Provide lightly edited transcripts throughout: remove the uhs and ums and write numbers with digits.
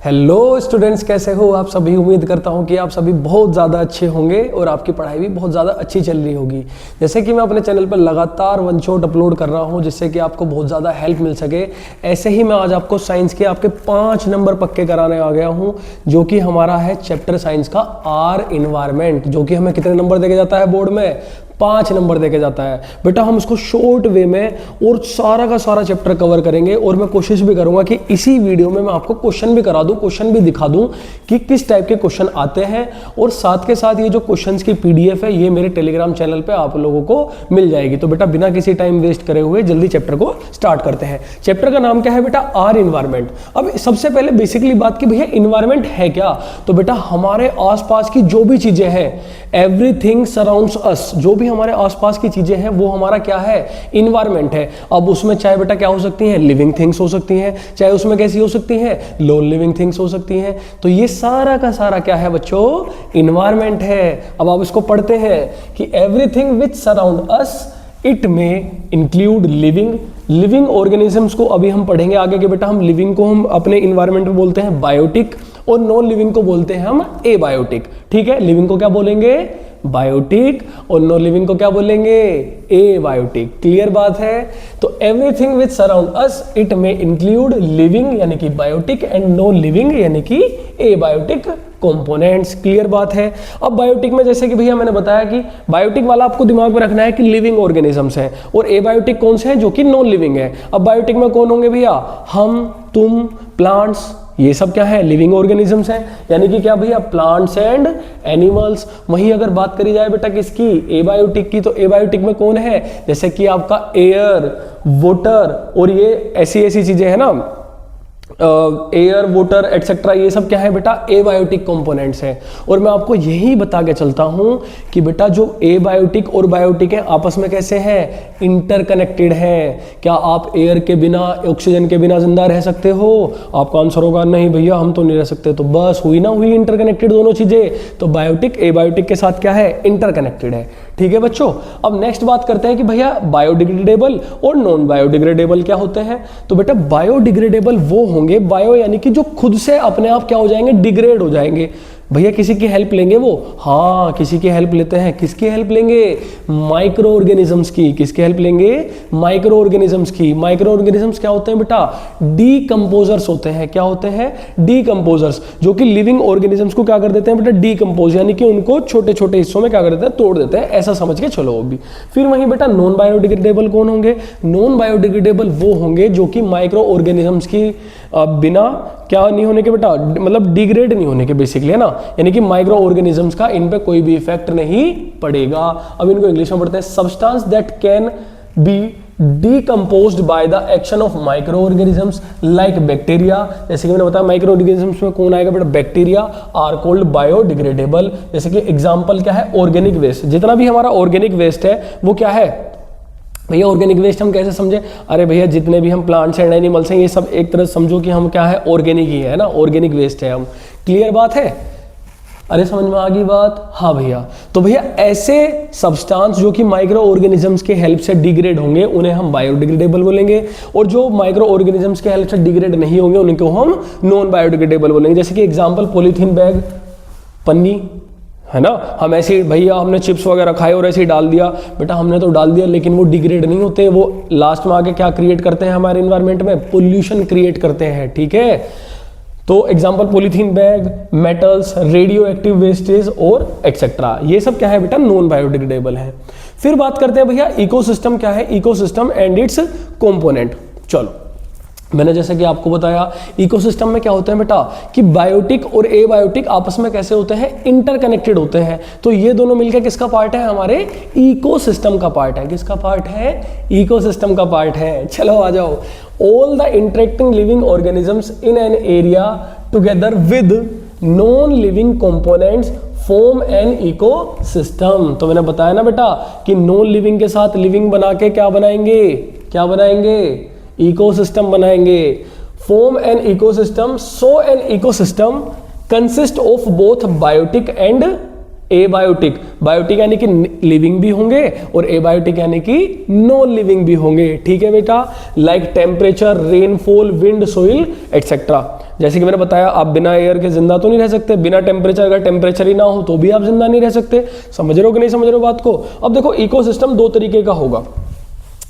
Hello students, कैसे हो आप सभी। उम्मीद करता हूं कि आप सभी बहुत ज़्यादा अच्छे होंगे और आपकी पढ़ाई भी बहुत ज़्यादा अच्छी चल रही होगी। जैसे कि मैं अपने चैनल पर लगातार वन शॉट अपलोड कर रहा हूं जिससे कि आपको बहुत ज़्यादा हेल्प मिल सके, ऐसे ही मैं आज आपको साइंस के आपके 5 नंबर पक्के कराने आ गया हूँ, जो कि हमारा है चैप्टर साइंस का आर इन्वायरमेंट, जो कि हमें कितने नंबर देके जाता है बोर्ड में, 5 नंबर देके जाता है। बेटा हम उसको शॉर्ट वे में और सारा का सारा चैप्टर कवर करेंगे और मैं कोशिश भी करूंगा कि इसी वीडियो में मैं आपको क्वेश्चन भी करा दूं, क्वेश्चन भी दिखा दूं कि किस टाइप के क्वेश्चन आते हैं। और साथ के साथ ये जो क्वेश्चंस की पीडीएफ है ये मेरे टेलीग्राम चैनल पे आप लोगों को मिल जाएगी। तो बेटा बिना किसी टाइम वेस्ट करे हुए जल्दी चैप्टर को स्टार्ट करते हैं। चैप्टर का नाम क्या है बेटा? Are environment. अब सबसे पहले बेसिकली बात की भैया इन्वायरमेंट है क्या, तो बेटा हमारे आसपास की जो भी चीजें हैं, एवरीथिंग सराउंड्स अस, जो भी हमारे आसपास की चीजें हैं वो हमारा क्या है? इन्वायरमेंट है। अब उसमें चाहे बेटा क्या हो सकती हैं? लिविंग थिंग्स हो सकती हैं, चाहे उसमें कैसी हो सकती हैं? नॉन लिविंग थिंग्स हो सकती हैं। तो ये सारा का सारा क्या है बच्चों? इन्वायरमेंट है। अब आप इसको पढ़ते हैं कि everything which surround us it में इंक्लूड लिविंग ऑर्गेनिजम्स को अभी हम पढ़ेंगे आगे के बेटा। हम लिविंग को हम अपने इन्वायरमेंट में बोलते हैं बायोटिक और नॉन लिविंग को बोलते हैं हम एबायोटिक। ठीक है, लिविंग को क्या बोलेंगे? बायोटिक, और नॉन लिविंग को क्या बोलेंगे? एबायोटिक। क्लियर बात है? तो everything which surround us it में इंक्लूड लिविंग यानी कि बायोटिक एंड नॉन लिविंग यानी कि एबायोटिक कंपोनेंट्स। क्लियर बात है? अब बायोटिक में जैसे कि भैया मैंने बताया कि बायोटिक वाला आपको दिमाग में रखना है कि लिविंग ऑर्गेनिजम्स हैं, और एबायोटिक कौन से हैं? जो कि नॉन लिविंग है। अब बायोटिक में कौन होंगे भैया? हम, तुम, प्लांट्स, ये सब क्या है? लिविंग ऑर्गेनिजम्स हैं, यानी कि क्या भैया? Plants and animals. वहीं अगर बात करी जाए बेटा किसकी? एबायोटिक की, तो एबायोटिक में कौन है? जैसे कि आपका एयर, वाटर और ये ऐसी ऐसी चीजें हैं ना, एयर, वाटर एटसेट्रा, ये सब क्या है बेटा? एबायोटिक कंपोनेंट्स हैं। और मैं आपको यही बता के चलता हूं कि बेटा जो एबायोटिक और बायोटिक है आपस में कैसे हैं? इंटरकनेक्टेड हैं। क्या आप एयर के बिना, ऑक्सीजन के बिना जिंदा रह सकते हो? आपका आंसर होगा नहीं भैया हम तो नहीं रह सकते। तो बस हुई ना हुई इंटरकनेक्टेड दोनों चीजें। तो बायोटिक एबायोटिक के साथ क्या है? इंटरकनेक्टेड है। ठीक है बच्चों, अब नेक्स्ट बात करते हैं कि भैया बायोडिग्रेडेबल और नॉन बायोडिग्रेडेबल क्या होते हैं। तो बेटा बायोडिग्रेडेबल वो होंगे, बायो यानी कि जो खुद से अपने आप क्या हो जाएंगे? डिग्रेड हो जाएंगे। भैया किसी की हेल्प लेंगे वो? हाँ, किसी की हेल्प लेते हैं। किसकी हेल्प लेंगे? माइक्रो ऑर्गेनिजम्स की। किसकी हेल्प लेंगे? माइक्रो ऑर्गेनिजम्स की। माइक्रो ऑर्गेनिजम्स क्या होते हैं बेटा? डीकंपोजर्स होते हैं। क्या होते हैं? डीकंपोजर्स, जो कि लिविंग ऑर्गेनिजम्स को क्या कर देते हैं बेटा? डीकंपोज, यानी कि उनको छोटे छोटे हिस्सों में क्या कर देते हैं? तोड़ देते हैं। ऐसा समझ के चलो अभी। फिर वहीं बेटा नॉन बायोडिग्रेडेबल कौन होंगे? नॉन बायोडिग्रेडेबल वो होंगे जो कि माइक्रो ऑर्गेनिजम्स की बिना क्या नहीं होने के बेटा? मतलब डिग्रेड नहीं होने के, बेसिकली, है ना। यानी कि माइक्रो ऑर्गेनिजम्स का इन पे कोई भी इफेक्ट नहीं पड़ेगा। अब इनको इंग्लिश में पढ़ते हैं। Substance that can be decomposed by the action of microorganisms like bacteria। जैसे कि मैंने बताया माइक्रो ऑर्गेनिजम्स में कौन आएगा बेटा? Bacteria are called biodegradable. जैसे कि एग्जांपल क्या है? Organic waste. जितना भी हमारा ऑर्गेनिक वेस्ट है वो क्या है भैया? ऑर्गेनिक वेस्ट हम कैसे समझे? अरे भैया जितने भी हम प्लांट्स एंड एनिमल्स हैं ये सब एक तरह समझो कि हम क्या है? ऑर्गेनिक ही है ना, ऑर्गेनिक वेस्ट है हम। क्लियर बात है? अरे समझ में आ गई बात? हाँ भैया। तो भैया ऐसे सब्सटेंस जो कि माइक्रो ऑर्गेनिजम्स के हेल्प से डिग्रेड होंगे उन्हें हम बायोडिग्रेडेबल बोलेंगे, और जो माइक्रो ऑर्गेनिजम्स के हेल्प से डिग्रेड नहीं होंगे उनको हम नॉन बायोडिग्रेडेबल बोलेंगे। जैसे कि एग्जांपल पॉलीथीन बैग, पन्नी, है ना। हम ऐसे भैया हमने चिप्स वगैरह खाए और ऐसे ही डाल दिया। बेटा हमने तो डाल दिया लेकिन वो डिग्रेड नहीं होते, वो लास्ट में आके क्या क्रिएट करते हैं हमारे इन्वायरमेंट में? पोल्यूशन क्रिएट करते हैं। ठीक है, तो example polythene bag, metals, radio active wastage और एक्सेट्रा, ये सब क्या है बेटा? नॉन बायोडिग्रेडेबल है। फिर बात करते हैं भैया इकोसिस्टम क्या है? Ecosystem and it's component. चलो, मैंने जैसे कि आपको बताया इकोसिस्टम में क्या होते हैं बेटा? कि बायोटिक और एबायोटिक आपस में कैसे होते हैं? इंटरकनेक्टेड होते हैं। तो ये दोनों मिलकर किसका पार्ट है? हमारे इकोसिस्टम का पार्ट है। किसका पार्ट है? इकोसिस्टम का पार्ट है। चलो आ जाओ। All the interacting living organisms in an area together with non living components form an ecosystem. तो मैंने बताया ना बेटा कि नॉन लिविंग के साथ लिविंग बना के क्या बनाएंगे? क्या बनाएंगे? इकोसिस्टम बनाएंगे। Form an ecosystem, so an ecosystem consist of both biotic and abiotic. Biotic यानी कि लिविंग भी होंगे और एबायोटिक यानी कि नॉन लिविंग भी होंगे। ठीक है बेटा, like temperature, rainfall, wind, soil etcetera. जैसे कि मैंने बताया, आप बिना एयर के जिंदा तो नहीं रह सकते, बिना टेम्परेचर, अगर टेम्परेचर ही ना हो तो भी आप जिंदा नहीं रह सकते। समझ रहे हो कि नहीं समझ रहे हो बात को? अब देखो इकोसिस्टम दो तरीके का होगा,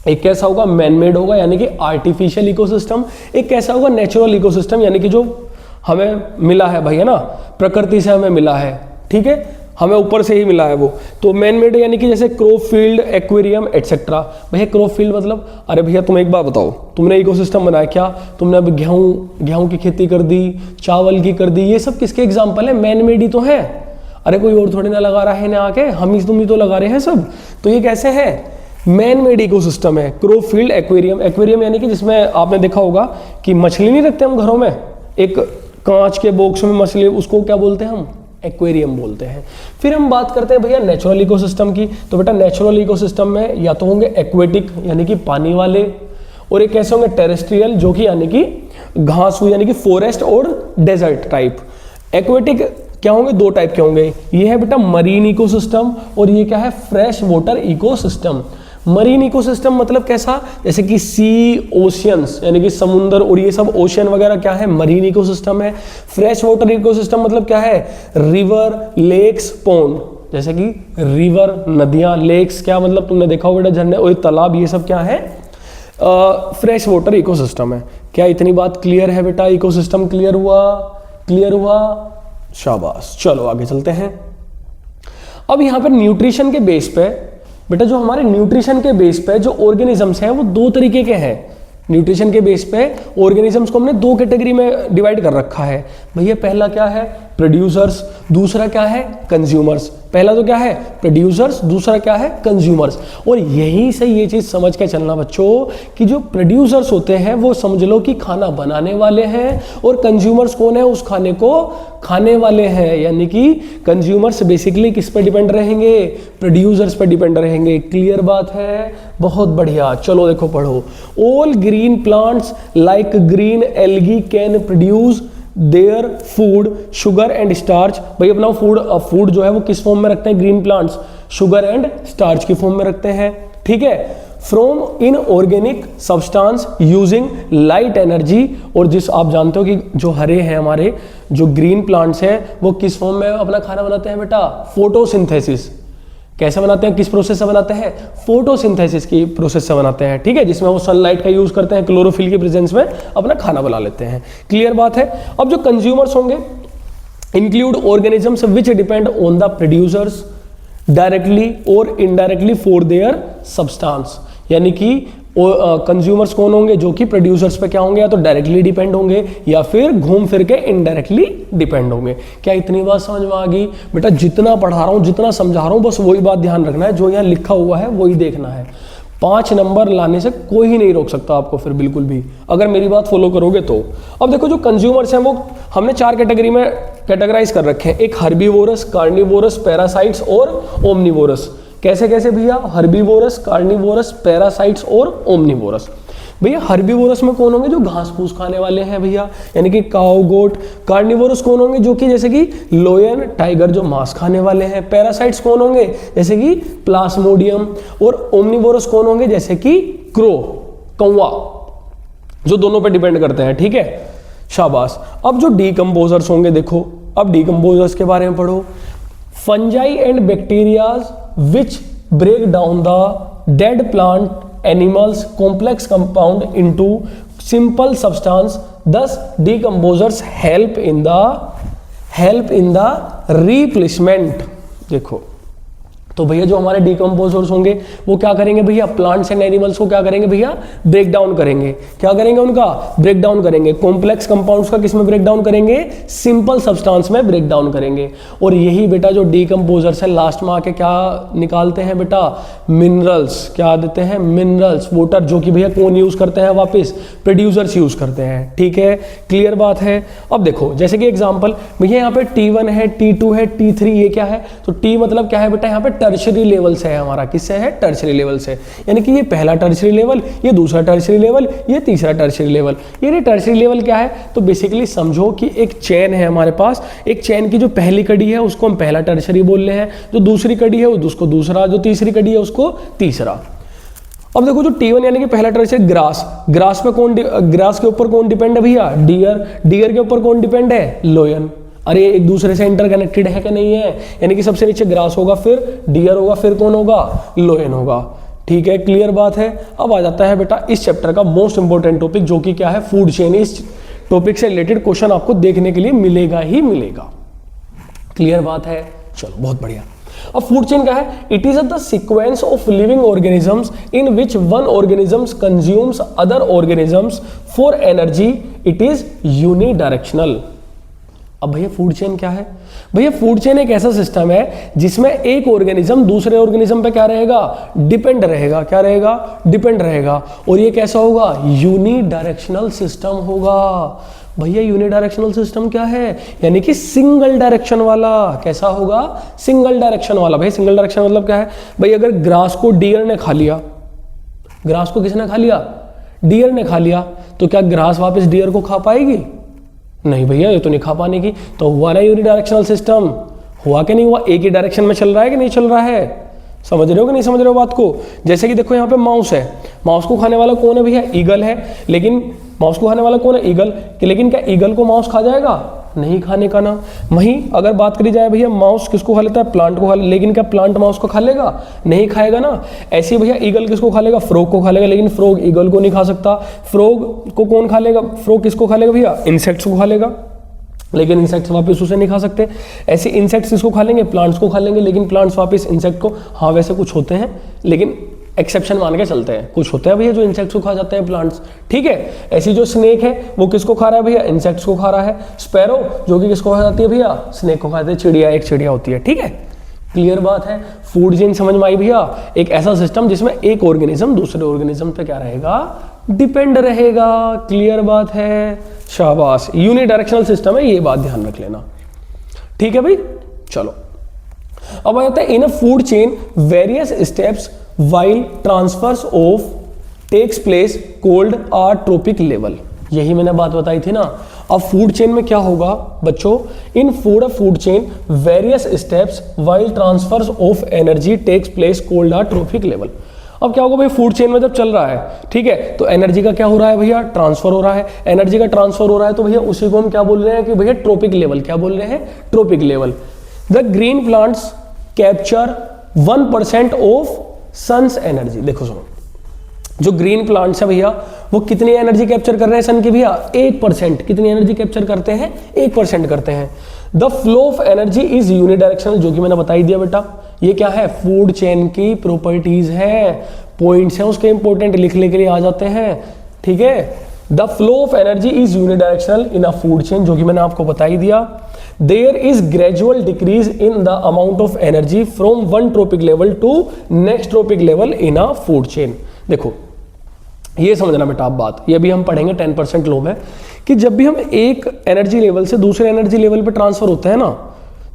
एक कैसा होगा मैन मेड होगा यानी कि आर्टिफिशियल इकोसिस्टम, एक कैसा होगा नेचुरल इकोसिस्टम यानी कि जो हमें मिला है भाई, है ना, प्रकृति से हमें मिला है, ठीक है, हमें ऊपर से ही मिला है वो। तो मैन मेड यानी कि जैसे क्रॉप फील्ड, एक्वेरियम एटसेट्रा। भैया क्रॉप फील्ड मतलब, अरे भैया तुम एक बात बताओ, तुमने इकोसिस्टम बनाया क्या, तुमने अब गेहूं की खेती कर दी, चावल की कर दी, ये सब किसके एग्जाम्पल है? मैन मेड ही तो है। अरे कोई और थोड़ी ना लगा रहा है ना आके, हम ही तुम ही तो लगा रहे हैं सब। तो ये कैसे है? मैन मेड इकोसिस्टम है। क्रॉप फील्ड, एक्वेरियम, एक्वेरियम यानी कि जिसमें आपने देखा होगा कि मछली नहीं रखते हम घरों में, एक कांच के बॉक्स में मछली, उसको क्या बोलते हैं हम? एक्वेरियम बोलते हैं। फिर हम बात करते हैं भैया नेचुरल इकोसिस्टम की। तो बेटा नेचुरल इकोसिस्टम में या तो होंगे एक्वेटिक यानी कि पानी वाले, और एक कैसे होंगे टेरेस्ट्रियल जो कि यानी कि घास यानी कि फॉरेस्ट और डेजर्ट टाइप। एक्वेटिक क्या होंगे? दो टाइप के होंगे, ये है बेटा मरीन इकोसिस्टम और ये क्या है? Fresh water ecosystem. Marine ecosystem मतलब कैसा? जैसे कि सी, ओशियंस यानी कि समुद्र और ये सब ओशियन वगैरह क्या है? मरीन इकोसिस्टम है। फ्रेश वाटर इकोसिस्टम मतलब क्या है? रिवर, लेक्स, पॉन्ड, जैसे कि रिवर नदियां, लेक्स क्या मतलब तुमने देखा होगा बेटा झरने और तालाब, ये सब क्या है? फ्रेश वाटर इकोसिस्टम है। क्या इतनी बात क्लियर है बेटा? इकोसिस्टम क्लियर हुआ? क्लियर हुआ, शाबाश। चलो आगे चलते हैं। अब यहां पर न्यूट्रिशन के बेस पे बेटा, जो हमारे न्यूट्रिशन के बेस पे जो ऑर्गेनिजम्स हैं वो दो तरीके के हैं। न्यूट्रिशन के बेस पे ऑर्गेनिजम्स को हमने दो कैटेगरी में डिवाइड कर रखा है भैया। पहला क्या है? प्रोड्यूसर्स, दूसरा क्या है? कंज्यूमर्स। पहला तो क्या है? प्रोड्यूसर्स, दूसरा क्या है? कंज्यूमर्स। और यहीं से ये चीज समझ के चलना बच्चों कि जो प्रोड्यूसर्स होते हैं वो समझ लो कि खाना बनाने वाले हैं, और कंज्यूमर्स कौन है? उस खाने को खाने वाले हैं। यानी कि कंज्यूमर्स बेसिकली किस पे डिपेंड रहेंगे? प्रोड्यूसर्स पे डिपेंड रहेंगे। क्लियर बात है? बहुत बढ़िया। चलो देखो पढ़ो। All green plants like green algae can produce their food sugar and starch. भाई अपना फूड जो है वो किस फॉर्म में रखते हैं green plants? Sugar and starch की फॉर्म में रखते हैं, ठीक है। From in organic substance using light energy. और जिस आप जानते हो कि जो हरे हैं हमारे जो ग्रीन प्लांट्स हैं वो किस फॉर्म में अपना खाना बनाते हैं बेटा? फोटोसिंथेसिस। कैसे बनाते हैं? किस प्रोसेस से बनाते हैं? फोटोसिंथेसिस की प्रोसेस से बनाते हैं, ठीक है, जिसमें वो सनलाइट का यूज करते हैं, क्लोरोफिल की प्रेजेंस में अपना खाना बना लेते हैं। क्लियर बात है? अब जो कंज्यूमर्स होंगे include organisms which depend on the producers directly और इनडायरेक्टली फॉर देयर सब्सटेंस। यानी कि कंज्यूमर्स कौन होंगे? जो कि प्रोड्यूसर्स पे क्या होंगे? या तो डायरेक्टली डिपेंड होंगे या फिर घूम फिर के इनडायरेक्टली डिपेंड होंगे। क्या इतनी बात समझ में आ गई बेटा? जितना पढ़ा रहा हूं, जितना समझा रहा हूं, बस वही बात ध्यान रखना है, जो यहाँ लिखा हुआ है वही देखना है। 5 नंबर लाने से कोई ही नहीं रोक सकता आपको फिर बिल्कुल भी, अगर मेरी बात फॉलो करोगे तो। अब देखो जो कंज्यूमर्स हैं वो हमने 4 कैटेगरी में कैटेगराइज कर रखे हैं। एक हर्बीवोरस, कार्निवोरस, पैरासाइट्स और ओमनिवोरस। कैसे कैसे भैया? हर्बीवोरस, कार्निवोरस, पैरासाइट्स और ओमनिवोरस। भैया हर्बीवोरस में कौन होंगे? जो घास फूस खाने वाले हैं भैया, यानी कि काऊ, गोट। कार्निवोरस कौन होंगे? जो कि जैसे कि लोयन, टाइगर, जो मांस खाने वाले हैं। पैरासाइट्स कौन होंगे? जैसे कि प्लाज्मोडियम। और ओमनिवोरस कौन होंगे? जैसे कि क्रो, कौवा, जो दोनों पे डिपेंड करते हैं, ठीक है, शाबाश। अब जो डीकंपोजर्स होंगे, देखो अब डीकंपोजर्स के बारे में पढ़ो। Fungi and bacterias which break down the dead plant animals complex compound into simple substance, thus decomposers help in the replacement। देखो तो भैया जो हमारे डीकंपोजर्स होंगे वो क्या करेंगे भैया? प्लांट्स एंड एनिमल्स को क्या करेंगे भैया? ब्रेक डाउन करेंगे। क्या करेंगे? उनका ब्रेक डाउन करेंगे। कॉम्प्लेक्स कंपाउंड्स का किसमें ब्रेक डाउन करेंगे? सिंपल सब्सटेंस में ब्रेक डाउन करेंगे। और यही बेटा जो डीकंपोजर्स है लास्ट में आके क्या निकालते हैं बेटा? मिनरल्स। क्या देते हैं? मिनरल्स, वाटर, जो कि भैया कौन यूज करते हैं? वापस प्रोड्यूसर्स यूज करते हैं, ठीक है। क्लियर बात है? अब देखो जैसे कि एग्जाम्पल भैया यहाँ पे T1 है, T2 है, T3, ये क्या है? तो T मतलब क्या है बेटा? यहाँ पे टर्शरी लेवल से है हमारा। किससे है? टर्शरी लेवल से। यानी कि ये पहला टर्शरी लेवल, ये दूसरा टर्शरी लेवल, ये तीसरा टर्शरी लेवल। ये टर्शरी लेवल क्या है? तो बेसिकली समझो कि एक चेन है हमारे पास। एक चेन की जो पहली कड़ी है उसको हम पहला टर्शरी बोल रहे हैं, जो दूसरी कड़ी है उसको दूसरा, जो तीसरी कड़ी है उसको तीसरा। अब देखो जो T1 यानी कि पहला टर्शियरी ग्रास, ग्रास पे कौन, ग्रास के ऊपर कौन डिपेंड है भैया, डियर, डियर के ऊपर कौन डिपेंड है, लोयन। अरे एक दूसरे से इंटरकनेक्टेड है कि नहीं है, यानी कि सबसे नीचे ग्रास होगा, फिर डियर होगा, फिर कौन होगा, लोयन होगा। ठीक है, क्लियर बात है। अब आ जाता है बेटा इस चैप्टर का मोस्ट इंपॉर्टेंट टॉपिक, जो कि क्या है, फूड चेन। इस टॉपिक से रिलेटेड क्वेश्चन आपको देखने के लिए मिलेगा ही मिलेगा। क्लियर बात है, चलो बहुत बढ़िया। अब फूड चेन क्या है, it is the sequence of living organisms in which one organisms consumes other organisms for energy, it is unidirectional. अब भैया फूड चेन क्या है, भैया फूड चेन एक ऐसा सिस्टम है जिसमें एक ऑर्गेनिज्म दूसरे ऑर्गेनिज्म पे क्या रहेगा, डिपेंड रहेगा, क्या रहेगा, डिपेंड रहेगा। और ये कैसा होगा, यूनिडायरेक्शनल सिस्टम होगा। भैया यूनिडायरेक्शनल सिस्टम क्या है, यानी कि सिंगल डायरेक्शन वाला। कैसा होगा, सिंगल डायरेक्शन वाला। भाई सिंगल डायरेक्शन मतलब क्या है, भाई अगर ग्रास को डियर ने खा लिया, ग्रास को किसने खा लिया, डियर ने खा लिया, तो क्या ग्रास वापस डियर को खा पाएगी, नहीं भैया, ये तो नहीं खा पाने की। तो हुआ ना यूनिडायरेक्शनल सिस्टम, हुआ कि नहीं हुआ, एक ही डायरेक्शन में चल रहा है कि नहीं चल रहा है, समझ रहे हो कि नहीं समझ रहे हो बात को। जैसे कि देखो यहाँ पे माउस है, माउस को खाने वाला कौन है भैया, ईगल है। लेकिन माउस को खाने वाला कौन है, ईगल। लेकिन क्या ईगल को माउस खा जाएगा, नहीं खाने का ना। वहीं अगर बात करी जाए भैया, माउस किसको खा लेता है, प्लांट को खा लेता है, लेकिन क्या प्लांट माउस को खा लेगा, नहीं खाएगा ना। ऐसे ही भैया ईगल किसको खा लेगा, फ्रॉग को खा लेगा, लेकिन फ्रॉग ईगल को नहीं खा सकता। फ्रॉग को कौन खा लेगा, फ्रॉग किसको खा लेगा भैया, इंसेक्ट्स को खा लेगा, लेकिन इंसेक्ट्स वापस उसे नहीं खा सकते। ऐसे इंसेक्ट्स किसको खा लेंगे, प्लांट्स को खा लेंगे, लेकिन प्लांट्स वापस इंसेक्ट को, हाँ वैसे कुछ होते हैं लेकिन एक्सेप्शन मान के चलते हैं, कुछ होते हैं भैया जो इंसेक्ट्स को खा जाते हैं, प्लांट्स। ठीक है, ऐसी जो स्नेक है वो किसको खा रहा है भैया, इंसेक्ट्स को खा रहा है। स्पैरो जो कि किसको खा जाती है भैया, स्नेक को खाते हैं। चिड़िया, एक चिड़िया होती है। ठीक है, क्लियर बात है। फूड चेन समझ में आई भैया, एक ऐसा सिस्टम जिसमें एक ऑर्गेनिज्म दूसरे ऑर्गेनिज्म पे क्या रहेगा, डिपेंड रहेगा। क्लियर बात है, शाबाश। यूनिडायरेक्शनल सिस्टम है, ये बात ध्यान रख लेना। ठीक है भाई, चलो अब आ जाता है in a food chain various steps while transfers of takes place called are trophic level. यही मैंने बात बताई थी ना। अब फूड चेन में क्या होगा बच्चों, in food chain various steps while transfers of energy takes place called are trophic level. अब क्या होगा भाई, फूड चेन में जब चल रहा है, ठीक है, तो एनर्जी का क्या हो रहा है भैया, ट्रांसफर हो रहा है। एनर्जी का ट्रांसफर हो रहा है तो भैया उसी को हम क्या बोल रहे हैं कि भैया ट्रोपिक लेवल। क्या बोल रहे हैं, trophic level. The green plants capture 1% of sun's energy. देखो सुनो, जो ग्रीन प्लांट्स है भैया वो कितनी एनर्जी कैप्चर कर रहे हैं सन की भैया, 1%। कितनी एनर्जी कैप्चर करते हैं, 1% करते हैं। The flow of energy is unidirectional, जो कि मैंने बता ही दिया बेटा। ये क्या है, फूड चेन की प्रॉपर्टीज है, पॉइंट्स हैं उसके इंपॉर्टेंट, लिखने के लिए आ जाते हैं। ठीक है, the flow of energy is unidirectional in a food chain, जो कि मैंने आपको बता ही दिया। There is gradual decrease in the amount of energy from one trophic level to next trophic level in a food chain. देखो ये समझना बेटा आप बात, ये भी हम पढ़ेंगे 10% लो में, कि जब भी हम एक एनर्जी लेवल से दूसरे एनर्जी लेवल पे ट्रांसफर होते हैं ना,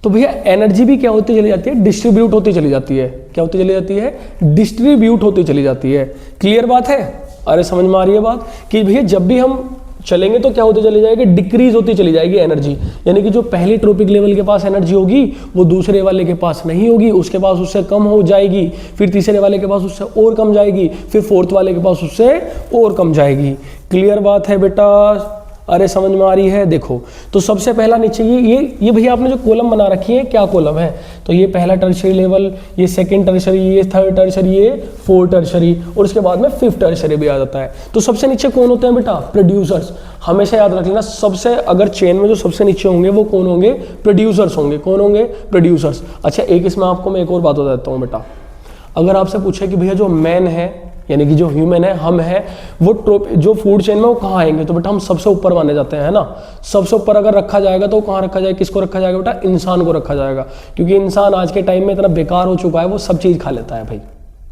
तो भैया एनर्जी भी क्या होती चली जाती है, डिस्ट्रीब्यूट होती चली जाती है। क्या होती चली जाती है, डिस्ट्रीब्यूट होती चली जाती है। क्लियर बात है, अरे समझ में आ रही है बात, कि भैया जब भी हम चलेंगे तो क्या होती चली जाएगी, डिक्रीज होती चली जाएगी एनर्जी। यानी कि जो पहली ट्रोपिक लेवल के पास एनर्जी होगी वो दूसरे वाले के पास नहीं होगी, उसके पास उससे कम हो जाएगी, फिर तीसरे वाले के पास उससे और कम जाएगी, फिर फोर्थ वाले के पास उससे और कम जाएगी। क्लियर बात है बेटा, अरे समझ में आ रही है। देखो तो सबसे पहला नीचे ये भैया आपने जो कॉलम बना रखी है, क्या कॉलम है, तो ये पहला टर्शरी लेवल, ये सेकंड टर्शरी, ये थर्ड टर्शरी, ये फोर्थ टर्शरी, और उसके बाद में फिफ्थ टर्शरी भी आ जाता है। तो सबसे नीचे कौन होते हैं बेटा, प्रोड्यूसर्स। हमेशा याद रख लेना, सबसे अगर चेन में जो सबसे नीचे होंगे वो कौन होंगे, प्रोड्यूसर्स होंगे। कौन होंगे, प्रोड्यूसर्स। अच्छा एक इसमें आपको मैं एक और बात बता देता हूँ बेटा, अगर आपसे पूछे कि भैया जो मैन है यानी कि जो ह्यूमन है, हम है, वो जो फूड चेन में वो कहाँ आएंगे, तो बेटा हम सबसे ऊपर माने जाते हैं, है ना। सबसे ऊपर अगर रखा जाएगा तो कहाँ रखा जाएगा, किसको रखा जाएगा बेटा, इंसान को रखा जाएगा। क्योंकि इंसान आज के टाइम में इतना बेकार हो चुका है, वो सब चीज़ खा लेता है भाई,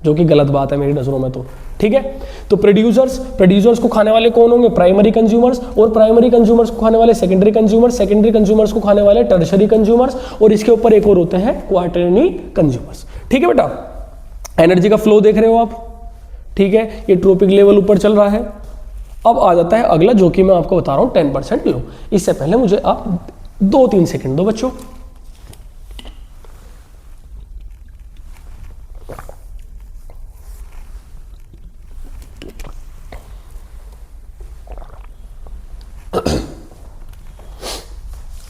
जो कि गलत बात है मेरी नजरों में तो। ठीक है, तो प्रोड्यूसर्स को खाने वाले कौन होंगे, प्राइमरी कंज्यूमर्स, और प्राइमरी कंज्यूमर्स को खाने वाले सेकेंडरी कंज्यूमर्स, सेकेंडरी कंज्यूमर्स को खाने वाले टर्शरी कंज्यूमर्स, और इसके ऊपर एक और होते हैं क्वार्टरनी कंज्यूमर्स। ठीक है बेटा, एनर्जी का फ्लो देख रहे हो आप। ठीक है, ये ट्रोपिक लेवल ऊपर चल रहा है। अब आ जाता है अगला, जो कि मैं आपको बता रहा हूं 10% लो। इससे पहले मुझे आप 2-3 सेकंड दो बच्चों।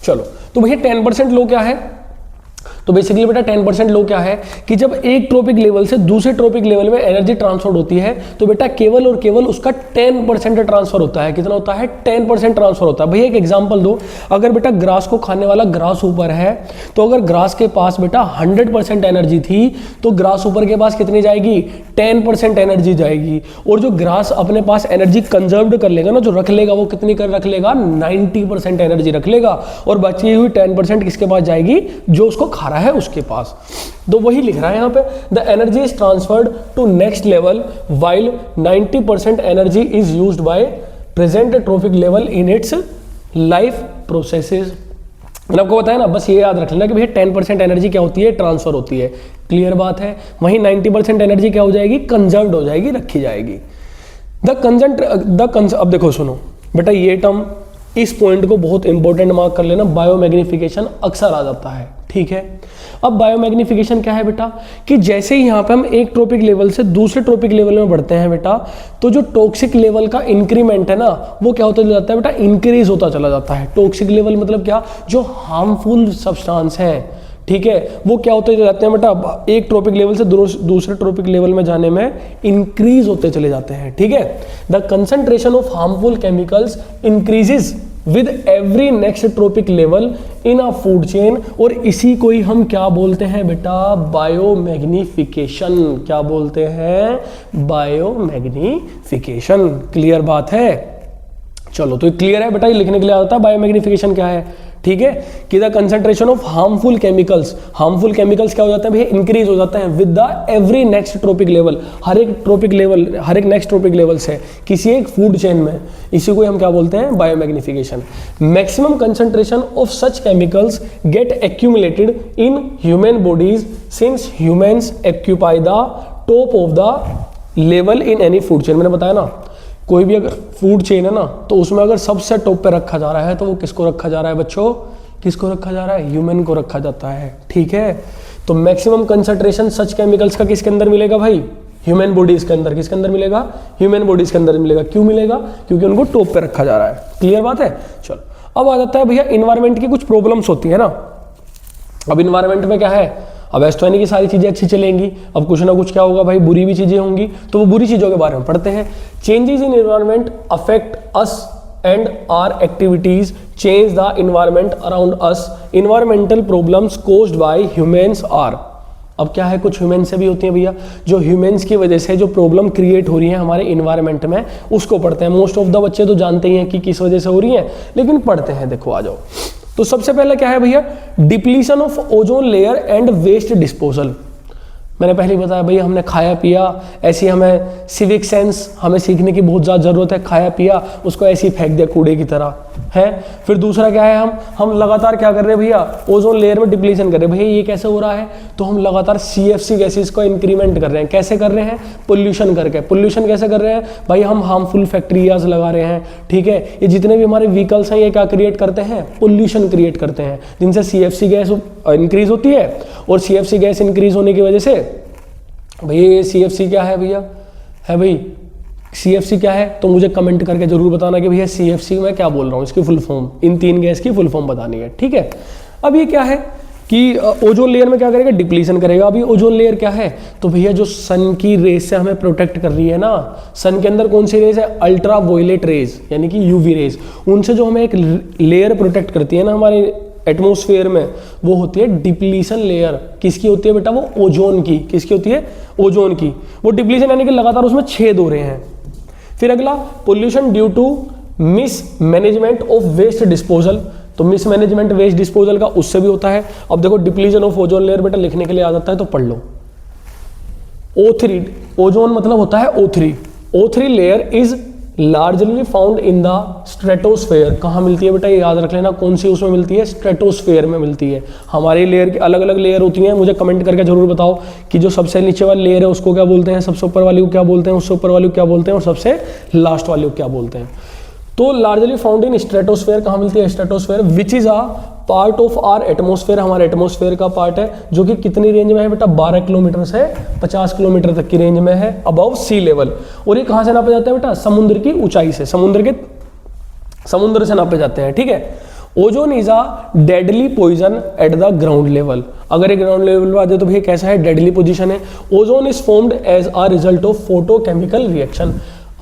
चलो, तो भैया 10% लो क्या है? तो बेसिकली बेटा 10% लो क्या है कि जब एक ट्रॉपिक लेवल से दूसरे ट्रॉपिक लेवल में एनर्जी ट्रांसफर होती है तो बेटा केवल और केवल उसका 10% ट्रांसफर होता है। कितना होता है? 10% ट्रांसफर होता है। भैया एक एग्जांपल दो, अगर बेटा ग्रास को खाने वाला ग्रास ऊपर है तो अगर ग्रास के पास बेटा 100% एनर्जी थी तो ग्रास ऊपर के पास कितनी जाएगी? 10% एनर्जी जाएगी। और जो ग्रास अपने पास एनर्जी कंजर्व्ड कर लेगा ना, जो रख लेगा, वो कितनी कर रख लेगा? 90% एनर्जी रख लेगा और बची हुई 10% किसके पास जाएगी? जो उसको खा रहा है उसके पास। तो वही लिख रहा है यहाँ पे, the energy is transferred to next level while 90% energy is used by present trophic level in its life processes. मैंने आपको बताया ना, बस ये याद रख लेना कि भैया 10% एनर्जी क्या होती है? ट्रांसफर होती है। क्लियर बात है? वहीं 90% एनर्जी क्या हो जाएगी? कंजर्व्ड हो जाएगी, रखी जाएगी। अब देखो सुनो बेटा, ये टर्म, इस पॉइंट को बहुत इंपॉर्टेंट मार्क कर लेना, बायोमैग्निफिकेशन अक्सर आ जाता है। ठीक है, अब बायोमैग्निफिकेशन क्या है बेटा कि जैसे ही यहाँ पे हम एक ट्रॉपिक लेवल से दूसरे ट्रॉपिक लेवल में बढ़ते हैं बेटा, तो जो टॉक्सिक लेवल का इंक्रीमेंट है ना, वो क्या होता चला जाता है बेटा? इंक्रीज होता चला जाता है। टॉक्सिक लेवल मतलब क्या? जो हार्मफुल सब्सटेंस है, ठीक है, वो क्या होते जाते हैं बेटा? एक ट्रॉपिक लेवल से दूसरे ट्रॉपिक लेवल में जाने में इंक्रीज होते चले जाते हैं। ठीक है, the concentration of harmful chemicals increases with every next trophic level in a food chain, और इसी को ही हम क्या बोलते हैं बेटा? बायोमैग्निफिकेशन। क्या बोलते हैं? बायोमैग्निफिकेशन। क्लियर बात है? चलो, तो क्लियर है बेटा, ये लिखने के लिए आता है बायोमैग्निफिकेशन क्या है। ठीक है, कि the concentration of harmful chemicals क्या हो जाता है भैया? इंक्रीज हो जाता है with the every next trophic level, हर एक नेक्स्ट ट्रॉपिक लेवल से किसी एक फूड चेन में। इसी को हम क्या बोलते हैं? Biomagnification. Maximum concentration of such chemicals get accumulated in human bodies since humans occupy the top of the level in any food chain. मैंने बताया ना, कोई भी अगर फूड चेन है ना, तो उसमें अगर सबसे टॉप पे रखा जा रहा है तो वो किसको रखा जा रहा है बच्चों? किसको रखा जा रहा है? ह्यूमन को रखा जाता है। ठीक है, तो मैक्सिमम कंसंट्रेशन सच केमिकल्स का किसके अंदर मिलेगा भाई? ह्यूमन बॉडीज के अंदर। किसके अंदर मिलेगा? ह्यूमन बॉडीज के अंदर मिलेगा। क्यों मिलेगा? क्योंकि उनको टॉप पे रखा जा रहा है। क्लियर बात है? चलो, अब आ जाता है भैया इन्वायरमेंट की कुछ प्रॉब्लम्स होती है ना। अब इन्वायरमेंट में क्या है? अब ऐसा तो नहीं कि सारी चीजें अच्छी चलेंगी, अब कुछ ना कुछ क्या होगा भाई? बुरी भी चीजें होंगी, तो वो बुरी चीजों के बारे में पढ़ते हैं। Changes in environment affect us and our activities change the environment around us. Environmental problems caused by humans are. अब क्या है, कुछ ह्यूमन से भी होती हैं भैया, जो ह्यूमंस की वजह से जो प्रॉब्लम क्रिएट हो रही है हमारे इन्वायरमेंट में, उसको पढ़ते हैं। मोस्ट ऑफ द बच्चे तो जानते ही हैं कि किस वजह से हो रही है, लेकिन पढ़ते हैं। देखो आ जाओ, तो सबसे पहले क्या है भैया? Depletion of ozone layer and waste disposal. मैंने पहले बताया भैया, हमने खाया पिया, ऐसी हमें सिविक सेंस, हमें सीखने की बहुत ज़्यादा ज़रूरत है। खाया पिया, उसको ऐसे ही फेंक दिया कूड़े की तरह है। फिर दूसरा क्या है, हम लगातार क्या कर रहे हैं भैया? ओजोन लेयर में डिप्लीशन कर रहे हैं। भैया ये कैसे हो रहा है? तो हम लगातार CFC गैसेस को इंक्रीमेंट कर रहे हैं। कैसे कर रहे हैं? पोल्यूशन करके। पोल्यूशन कैसे कर रहे हैं भाई? हम हार्मफुल फैक्ट्रियाज लगा रहे हैं। ठीक है, ये जितने भी हमारे व्हीकल्स हैं, ये क्या क्रिएट करते हैं? पोल्यूशन क्रिएट करते हैं, जिनसे CFC गैस इंक्रीज होती है। और CFC गैस इंक्रीज होने की वजह से भैया, ये CFC क्या है भैया? है भाई, CFC क्या है? तो मुझे कमेंट करके जरूर बताना कि भैया CFC मैं क्या बोल रहा हूँ, इसकी फुल फॉर्म, इन तीन गैस की फुल फॉर्म बतानी है। ठीक है, अब ये क्या है कि ओजोन लेयर में क्या करेगा? डिप्लीशन करेगा। अभी ओजोन लेयर क्या है? तो भैया जो सन की रेस से हमें प्रोटेक्ट कर रही है ना, सन के अंदर कौन सी रेज है? अल्ट्रा वायलेट रेज, यानी कि UV रेज। उनसे जो हमें एक लेयर प्रोटेक्ट करती है ना हमारे एटमॉस्फेयर में, वो होती है डिप्लीशन लेयर। किसकी होती है बेटा? वो ओजोन की। किसकी होती है? ओजोन की। वो डिप्लीशन यानी कि लगातार उसमें छेद हो रहे हैं। फिर अगला, pollution due to mismanagement of waste disposal. तो मिस मैनेजमेंट वेस्ट डिस्पोजल का उससे भी होता है। अब देखो, डिप्लीशन ऑफ ओजोन लेयर बेटा लिखने के लिए आ जाता है तो पढ़ लो। O3, ओजोन मतलब होता है O3। O3 layer is largely found in the stratosphere. कहाँ मिलती है बेटा? ये याद रख लेना, कौन सी उसमें मिलती है? स्ट्रेटोस्फेयर में मिलती है। हमारी लेयर की अलग अलग लेयर होती हैं, मुझे कमेंट करके जरूर बताओ कि जो सबसे नीचे वाली लेयर है उसको क्या बोलते हैं, सबसे ऊपर वाली को क्या बोलते हैं, उससे ऊपर वाली को क्या बोलते हैं, और सबसे लास्ट वाली को क्या बोलते हैं। तो लार्जली फाउंड इन स्ट्रेटोस्फेयर कहाँ मिलती है? Stratosphere, which is a part of our atmosphere, हमारे एटमॉस्फेयर का पार्ट है, जो कि कितनी रेंज में है बेटा? 12 किलोमीटर से 50 किलोमीटर तक की रेंज में है, अबव सी लेवल। और ये कहाँ से नापे जाते हैं बेटा? समुद्र की ऊंचाई से, समुद्र से नापे जाते हैं। ठीक है, ozone is a deadly poison at the ground level. अगर ये ग्राउंड लेवल पर आ जाए तो भैया कैसा है, डेडली पोजीशन है। Ozone is formed as a result of photochemical reaction.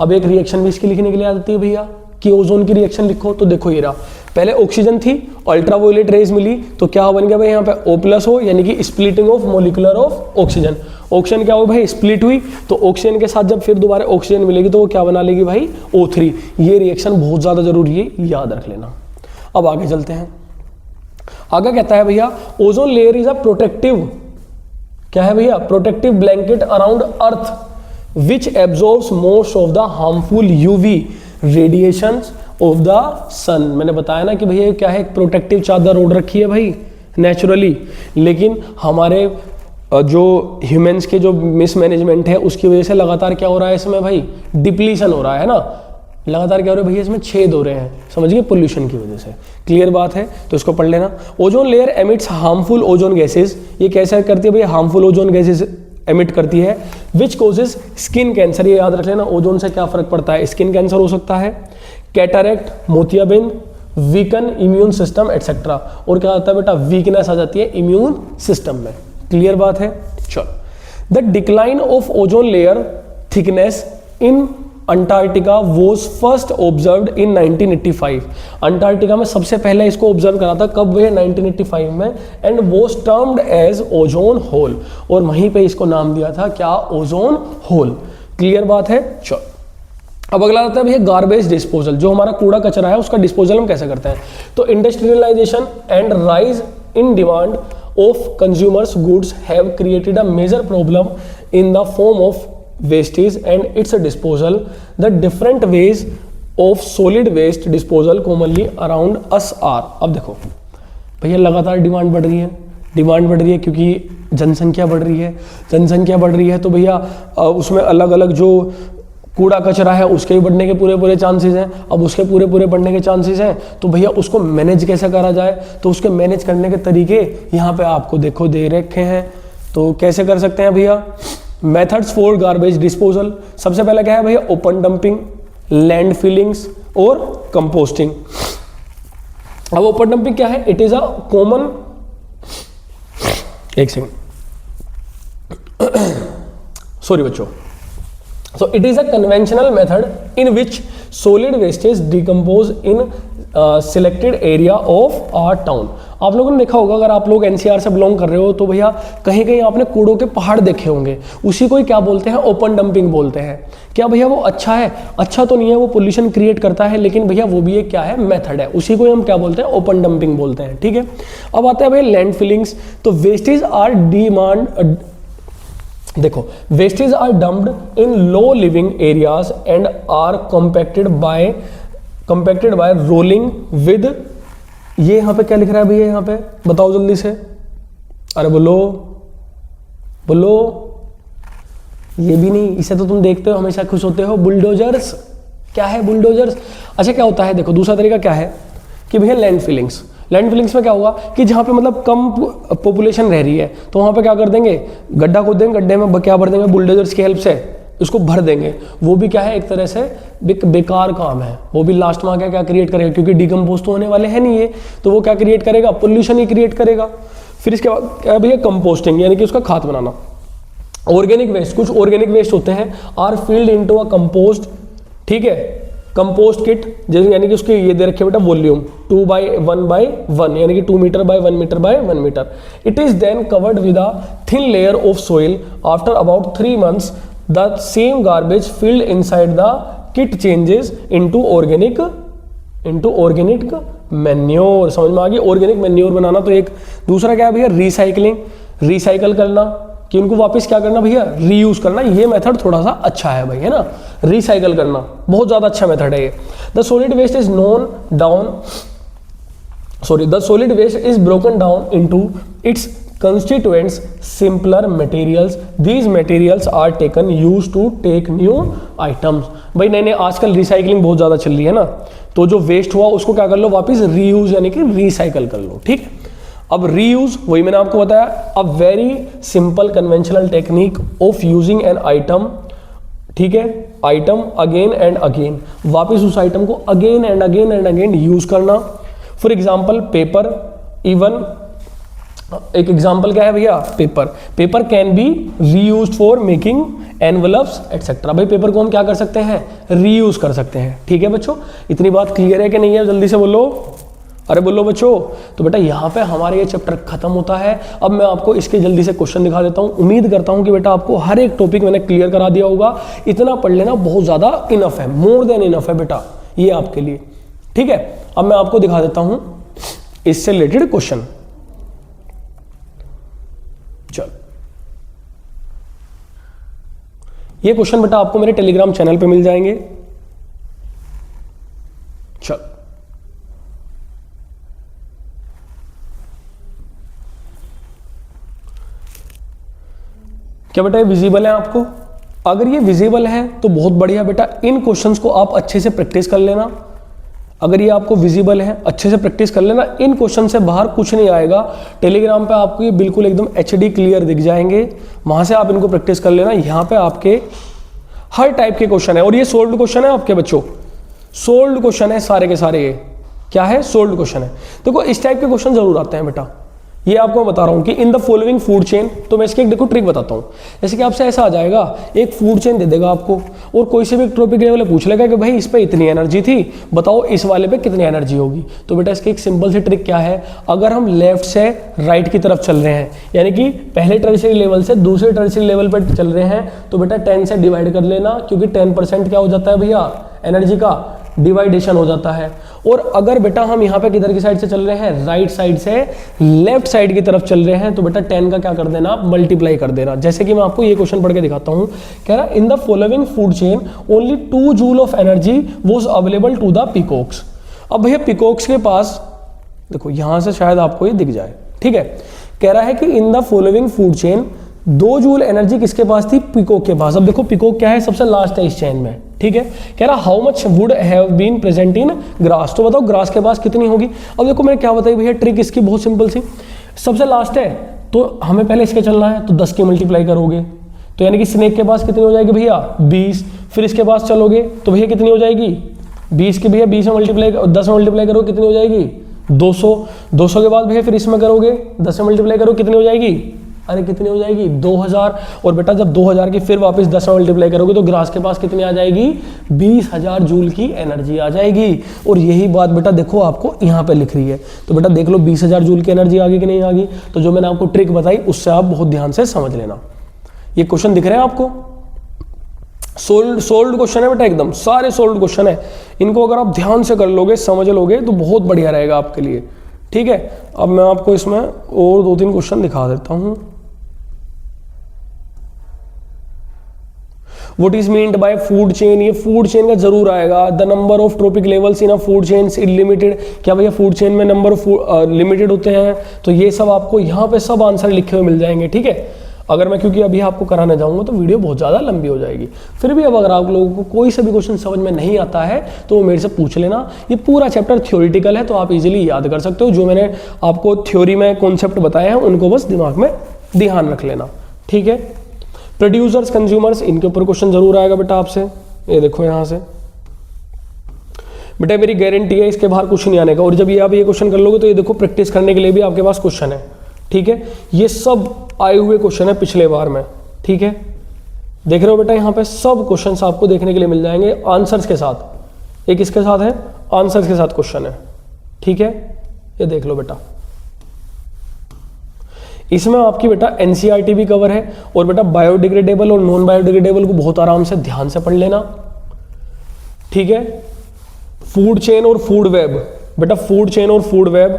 अब एक रिएक्शन भी इसकी लिखने के लिए आ जाती है भैया कि ओजोन की रिएक्शन लिखो, तो देखो ये रहा, पहले ऑक्सीजन थी, अल्ट्रावायलेट रेज मिली, तो क्या बन गया भाई यहाँ पे O+ यानी कि splitting of molecular of oxygen. Oxygen क्या हुआ भाई, स्प्लिट हुई, तो ऑक्सीजन के साथ जब फिर दोबारा ऑक्सीजन मिलेगी तो वो क्या बना लेगी भाई, O3। ये रिएक्शन बहुत ज्यादा जरूरी है, याद रख लेना। अब आगे चलते हैं, आगे कहता है भैया ozone layer is a protective, क्या है भैया, protective blanket around earth which absorbs most of the harmful UV radiations of the sun. मैंने बताया ना कि भैया क्या है, एक प्रोटेक्टिव चादर ओढ़ रखी है भाई नेचुरली, लेकिन हमारे जो ह्यूमंस के जो मिसमैनेजमेंट है उसकी वजह से लगातार क्या हो रहा है इसमें भाई, डिप्लीशन हो रहा है ना, लगातार क्या हो रहा है भैया, इसमें छेद हो रहे हैं, समझिए पोल्यूशन की वजह से। क्लियर बात है, तो इसको पढ़ लेना। Ozone layer emits harmful ozone gases, ये कैसे करती है भैया, हार्मफुल ओजोन गैसेस एमिट करती है, विच कोजेस स्किन कैंसर। ये याद रख लेना, ओजोन से क्या फर्क पड़ता है, स्किन कैंसर हो सकता है, कैटरेक्ट, मोतियाबिंद, वीकन इम्यून सिस्टम एटसेट्रा। और क्या होता है बेटा, वीकनेस आ जाती है इम्यून सिस्टम में। क्लियर बात है, चलो। The decline of ozone layer thickness in Antarctica was first observed in 1985। Antarctica में सबसे पहले इसको ऑब्जर्व करा था, कब भैया, 1985 में, and was termed as ozone hole, और वहीं पे इसको नाम दिया था क्या, ओजोन होल। क्लियर बात है, चलो। अब अगला आता है भैया गार्बेज डिस्पोजल, जो हमारा कूड़ा कचरा है उसका डिस्पोजल हम कैसे करते हैं। तो industrialisation and rise in demand of consumers goods have created a major problem in the form of wastage and its disposal. The different ways of solid waste disposal commonly around us are। अब देखो भैया लगातार demand बढ़ रही है, demand बढ़ रही है क्योंकि जनसंख्या बढ़ रही है, जनसंख्या बढ़ रही है तो भैया उसमें अलग अलग जो कूड़ा कचरा है उसके भी बढ़ने के पूरे चांसेस हैं। अब उसके पूरे बढ़ने के चांसेस हैं तो भैया उसको मैनेज कैसे करा जाए, तो उसके मैनेज करने के तरीके यहाँ पे आपको देखो दे रखे हैं। तो कैसे कर सकते हैं भैया, मेथड्स फॉर गार्बेज डिस्पोजल। सबसे पहला क्या है भैया, ओपन डंपिंग, लैंड फिलिंग्स और कंपोस्टिंग। अब ओपन डंपिंग क्या है, इट इज अ कॉमन, एक सेकंड, सॉरी बच्चों। So it is a conventional method in which solid waste is decomposed in selected area of our town। आप लोगों ने देखा होगा, अगर आप लोग NCR से बिलोंग कर रहे हो तो भैया कहीं कहीं आपने कूड़ों के पहाड़ देखे होंगे, उसी को ही क्या बोलते हैं, ओपन डंपिंग बोलते हैं। क्या भैया वो अच्छा है, अच्छा तो नहीं है, वो पोल्यूशन क्रिएट करता है, लेकिन भैया वो भी एक क्या है, मेथड है, उसी को हम क्या बोलते हैं, ओपन डंपिंग बोलते हैं। ठीक है, अब आता है भैया लैंड फिलिंग्स। तो वेस्टेज आर डिमांड, देखो wastage are dumped in low living areas and are compacted by rolling with, ये यहाँ पे क्या लिख रहा है भैया, यहाँ पे बताओ जल्दी से, अरे बोलो बोलो, ये भी नहीं, इसे तो तुम देखते हो हमेशा खुश होते हो, बुलडोजर्स। क्या है बुलडोजर्स, अच्छा क्या होता है, देखो दूसरा तरीका क्या है कि भैया लैंड फिलिंग्स। लैंड फिलिंग्स में क्या होगा कि जहाँ पे मतलब कम पॉपुलेशन रह रही है तो वहाँ पे क्या कर देंगे, गड्ढा खोद देंगे, गड्ढे में क्या भर देंगे, बुलडोजर्स की हेल्प से उसको भर देंगे। वो भी क्या है, एक तरह से बेकार काम है, वो भी लास्ट में क्या क्रिएट करेगा, क्योंकि डिकम्पोज तो होने वाले हैं नहीं ये, तो वो क्या क्रिएट करेगा, पोल्यूशन ही क्रिएट करेगा। फिर इसके बाद क्या भैया, कंपोस्टिंग, यानी कि उसका खाद बनाना। ऑर्गेनिक वेस्ट, कुछ ऑर्गेनिक वेस्ट होते हैं are filled into a compost, ठीक है, कंपोस्ट किट, जैसे यानी कि उसके ये दे रखे बेटा वॉल्यूम 2/1/1, यानी कि 2 metre by 1 metre by 1 metre. It is then covered with a thin layer of soil. After about 3 months the same garbage filled inside the kit changes into organic manure. समझ में आ गई, ऑर्गेनिक मैन्योर बनाना। तो एक दूसरा क्या है भैया, recycling, recycle करना, कि उनको वापस क्या करना भैया, रीयूज करना। ये मेथड थोड़ा सा अच्छा है भाई, है ना, रिसाइकल करना बहुत ज्यादा अच्छा मेथड है ये। The solid waste is the solid waste is broken down into its constituents simpler materials. These materials are taken used to take new items। भाई नहीं आजकल रिसाइकलिंग बहुत ज्यादा चल रही है ना, तो जो वेस्ट हुआ उसको क्या कर लो, वापस रीयूज यानी कि रिसाइकल कर लो। ठीक, अब रीयूज वही मैंने आपको बताया, a very simple conventional technique of using an item, ठीक है, आइटम अगेन एंड अगेन, वापस उस आइटम को अगेन एंड अगेन यूज करना फॉर एग्जाम्पल पेपर, इवन एक एग्जाम्पल क्या है भैया, paper can be reused for making envelopes etcetera. भाई पेपर को हम क्या कर सकते हैं, रीयूज कर सकते हैं। ठीक है बच्चों, इतनी बात क्लियर है कि नहीं है, जल्दी से बोलो, अरे बोलो बच्चों। तो बेटा यहाँ पे हमारा ये चैप्टर खत्म होता है। अब मैं आपको इसके जल्दी से क्वेश्चन दिखा देता हूँ। उम्मीद करता हूँ कि बेटा आपको हर एक टॉपिक मैंने क्लियर करा दिया होगा। इतना पढ़ लेना बहुत ज्यादा इनफ है, मोर देन इनफ है बेटा ये आपके लिए। ठीक है, अब मैं आपको दिखा देता हूं इससे रिलेटेड क्वेश्चन। चल, ये क्वेश्चन बेटा आपको मेरे टेलीग्राम चैनल पे मिल जाएंगे। चल, क्या बेटा ये विजिबल है आपको? अगर ये विजिबल है तो बहुत बढ़िया बेटा, इन क्वेश्चंस को आप अच्छे से प्रैक्टिस कर लेना। अगर ये आपको विजिबल है, अच्छे से प्रैक्टिस कर लेना। इन क्वेश्चन से बाहर कुछ नहीं आएगा। टेलीग्राम पे आपको ये बिल्कुल एकदम HD क्लियर दिख जाएंगे, वहां से आप इनको प्रैक्टिस कर लेना। यहाँ पे आपके हर टाइप के क्वेश्चन है और ये सोल्व्ड क्वेश्चन है आपके बच्चों, सोल्व्ड क्वेश्चन है सारे के सारे। ये क्या है, सोल्व्ड क्वेश्चन है। देखो इस टाइप के क्वेश्चन जरूर आते हैं बेटा। ये आपको बता रहा हूं कि इन द फॉलोइंग फूड चेन, तो मैं इसकी एक देखो ट्रिक बताता हूं। जैसे कि आपसे ऐसा आ जाएगा, एक फूड चेन दे देगा आपको और कोई से भी एक टॉपिक लेवल पूछ लेगा कि भाई इस पे इतनी एनर्जी थी, बताओ इस वाले पे कितनी एनर्जी होगी। तो बेटा इसकी एक सिंपल सी ट्रिक क्या है, अगर हम लेफ्ट से राइट की तरफ चल रहे हैं, यानी कि पहले टर्शियरी लेवल से दूसरे टर्शियरी लेवल पर चल रहे हैं, तो बेटा 10 से डिवाइड कर लेना, क्योंकि 10% क्या हो जाता है भैया, एनर्जी का डिवाइडेशन हो जाता है। और अगर बेटा हम यहाँ पे किधर की साइड से चल रहे हैं, राइट साइड से लेफ्ट साइड की तरफ चल रहे हैं, तो बेटा 10 का क्या कर देना, मल्टीप्लाई कर देना। जैसे कि मैं आपको ये क्वेश्चन पढ़ के दिखाता हूँ। कह रहा in the following food chain only 2 joule of energy was available to the peacocks. अब भैया पीकॉक्स के पास देखो, यहां से शायद आपको ये दिख जाए। ठीक है, कह रहा है कि इन the following food chain 2 joule energy किसके पास थी, पिकॉक के पास। अब देखो पिकॉक क्या है, सबसे लास्ट है इस चेन में। ठीक है, कह रहा how much would have been present in grass, तो बताओ ग्रास के पास कितनी होगी। अब देखो मैंने क्या बताई भैया, ट्रिक इसकी बहुत सिंपल सी। सबसे लास्ट है तो हमें पहले इसके चलना है, तो 10 की मल्टीप्लाई करोगे, तो यानी कि स्नेक के पास कितनी हो जाएगी भैया, 20। फिर इसके पास चलोगे तो भैया कितनी हो जाएगी, 20 की भैया 20 में मल्टीप्लाई 10 में मल्टीप्लाई करो कितनी हो जाएगी, 200। 200 के बाद भैया फिर इसमें करोगे, 10 से मल्टीप्लाई करो कितनी हो जाएगी, अरे कितनी हो जाएगी, 2000। और बेटा जब 2000 की फिर वापस 10 में मल्टीप्लाई करोगे तो ग्रास के पास कितनी आ जाएगी, 20,000 जूल की एनर्जी आ जाएगी। और यही बात बेटा देखो आपको यहाँ पे लिख रही है, तो बेटा देख लो 20,000 जूल की एनर्जी आ गई कि नहीं आ गई। तो जो मैंने आपको ट्रिक बताई उससे आप बहुत ध्यान से समझ लेना। ये क्वेश्चन दिख रहे हैं आपको, सोल्व्ड क्वेश्चन है बेटा, एकदम सारे सोल्व्ड क्वेश्चन है। इनको अगर आप ध्यान से कर लोगे, समझ लोगे, तो बहुत बढ़िया रहेगा आपके लिए। ठीक है, अब मैं आपको इसमें और 2-3 क्वेश्चन दिखा देता हूं। What is meant by food chain, ये फूड चेन का जरूर आएगा। The number of trophic levels in a food chain unlimited, क्या भैया फूड चेन में नंबर लिमिटेड होते हैं। तो ये सब आपको यहाँ पे सब आंसर लिखे हुए मिल जाएंगे। ठीक है, अगर मैं क्योंकि अभी आपको कराने जाऊंगा तो वीडियो बहुत ज़्यादा लंबी हो जाएगी। फिर भी अब अगर आप लोगों को कोई सा भी क्वेश्चन समझ में नहीं आता है तो वो मेरे से पूछ लेना। ये पूरा चैप्टर थ्योरेटिकल है, तो आप इजीली याद कर सकते हो। जो मैंने आपको थ्योरी में कॉन्सेप्ट बताए हैं उनको बस दिमाग में ध्यान रख लेना। ठीक है, प्रोड्यूसर्स कंज्यूमर्स, इनके ऊपर क्वेश्चन जरूर आएगा बेटा आपसे। ये देखो यहाँ से बेटा मेरी गारंटी है इसके बाहर कुछ नहीं आने का। और जब ये आप ये क्वेश्चन कर लोगे तो ये देखो प्रैक्टिस करने के लिए भी आपके पास क्वेश्चन है। ठीक है, ये सब आए हुए क्वेश्चन है पिछले बार में। ठीक है, देख रहे हो बेटा यहाँ पे सब क्वेश्चंस आपको देखने के लिए मिल जाएंगे आंसर्स के साथ। एक इसके साथ है, आंसर्स के साथ क्वेश्चन है। ठीक है, ये देख लो बेटा, इसमें आपकी बेटा एनसीईआरटी भी कवर है। और बेटा बायोडिग्रेडेबल और नॉन बायोडिग्रेडेबल को बहुत आराम से ध्यान से पढ़ लेना। ठीक है, फूड चेन और फूड वेब, बेटा फूड चेन और फूड वेब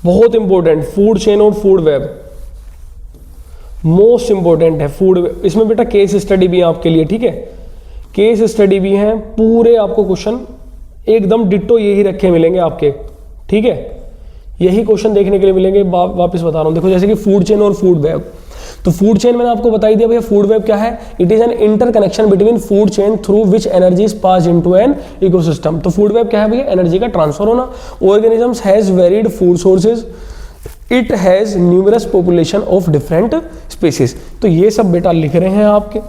बहुत इंपॉर्टेंट। फूड चेन और फूड वेब मोस्ट इंपॉर्टेंट है। फूड वेब, इसमें बेटा केस स्टडी भी है आपके लिए। ठीक है, केस स्टडी भी है, पूरे आपको क्वेश्चन एकदम डिट्टो यही रखे मिलेंगे आपके। ठीक है, यही क्वेश्चन देखने के लिए मिलेंगे। वापस बता रहा हूं, देखो जैसे कि फूड चेन और फूड वेब। तो फूड चेन मैंने आपको बता दिया भैया, फूड वेब क्या है, it is an interconnection between food chain through which energy is pass into an ecosystem. तो फूड वेब क्या है भैया, एनर्जी का ट्रांसफर होना। Organisms has varied food sources, it has numerous population of different species. तो ये सब बेटा लिख रहे हैं आपके,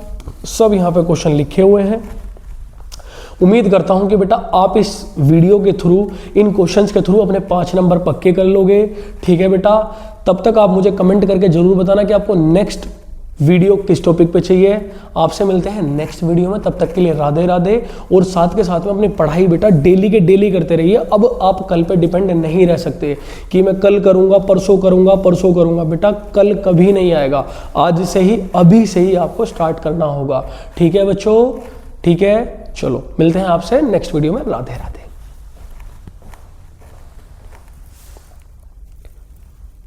सब यहाँ पे क्वेश्चन लिखे हुए हैं। उम्मीद करता हूं कि बेटा आप इस वीडियो के थ्रू, इन क्वेश्चंस के थ्रू अपने 5 नंबर पक्के कर लोगे। ठीक है बेटा, तब तक आप मुझे कमेंट करके जरूर बताना कि आपको नेक्स्ट वीडियो किस टॉपिक पे चाहिए। आपसे मिलते हैं नेक्स्ट वीडियो में, तब तक के लिए राधे राधे। और साथ के साथ में अपनी पढ़ाई बेटा डेली के डेली करते रहिए। अब आप कल पे डिपेंड नहीं रह सकते कि मैं कल करूंगा, परसों करूंगा। बेटा कल कभी नहीं आएगा, आज से ही, अभी से ही आपको स्टार्ट करना होगा। ठीक है बच्चों, ठीक है, चलो मिलते हैं आपसे नेक्स्ट वीडियो में। राधे राधे।